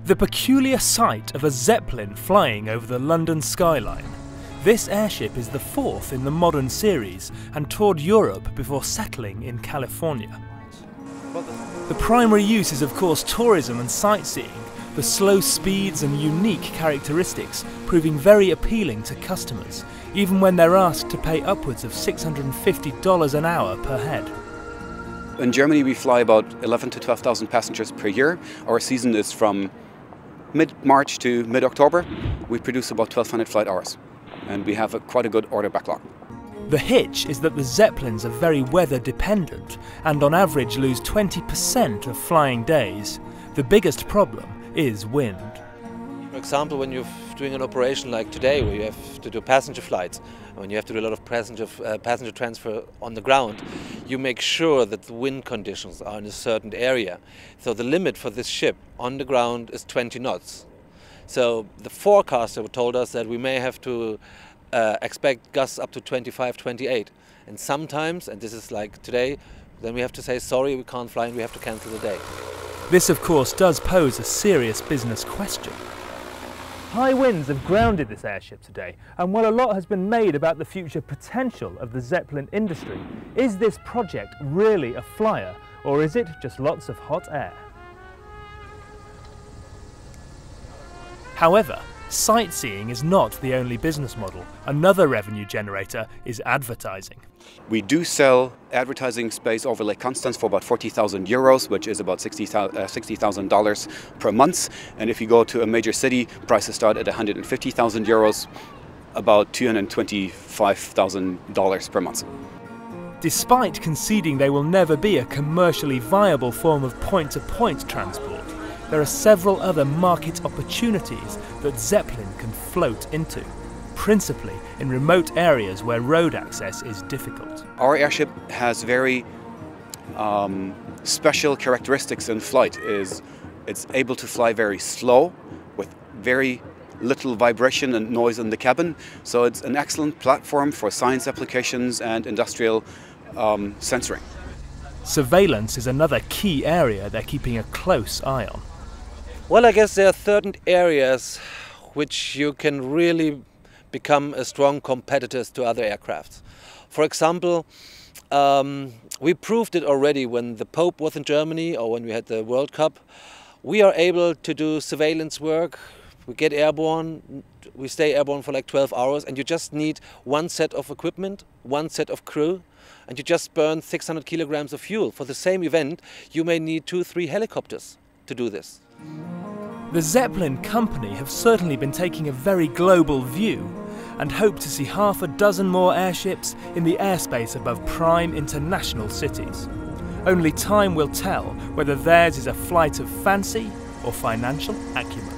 The peculiar sight of a Zeppelin flying over the London skyline. This airship is the fourth in the modern series and toured Europe before settling in California. The primary use is of course tourism and sightseeing, the slow speeds and unique characteristics proving very appealing to customers, even when they're asked to pay upwards of $650 an hour per head. In Germany we fly about 11 to 12,000 passengers per year. Our season is from mid-March to mid-October. We produce about 1,200 flight hours and we have quite a good order backlog. The hitch is that the Zeppelins are very weather dependent and on average lose 20% of flying days. The biggest problem is wind. For example, when you're doing an operation like today where you have to do passenger flights, when you have to do a lot of passenger transfer on the ground, you make sure that the wind conditions are in a certain area. So the limit for this ship on the ground is 20 knots. So the forecaster told us that we may have to expect gusts up to 25, 28. And sometimes, and this is like today, then we have to say, sorry, we can't fly and we have to cancel the day. This of course does pose a serious business question. High winds have grounded this airship today, and while a lot has been made about the future potential of the Zeppelin industry, is this project really a flyer, or is it just lots of hot air? However, sightseeing is not the only business model. Another revenue generator is advertising. We do sell advertising space over Lake Constance for about 40,000 euros, which is about $60,000 per month. And if you go to a major city, prices start at 150,000 euros, about $225,000 per month. Despite conceding they will never be a commercially viable form of point-to-point transport, there are several other market opportunities that Zeppelin can float into, principally in remote areas where road access is difficult. Our airship has very special characteristics in flight. It's able to fly very slow with very little vibration and noise in the cabin, so it's an excellent platform for science applications and industrial sensoring. Surveillance is another key area they're keeping a close eye on. Well, I guess there are certain areas which you can really become a strong competitor to other aircrafts. For example, we proved it already when the Pope was in Germany or when we had the World Cup. We are able to do surveillance work. We get airborne, we stay airborne for like 12 hours and you just need one set of equipment, one set of crew, and you just burn 600 kilograms of fuel. For the same event, you may need 2-3 helicopters to do this. The Zeppelin Company have certainly been taking a very global view and hope to see half a dozen more airships in the airspace above prime international cities. Only time will tell whether theirs is a flight of fancy or financial acumen.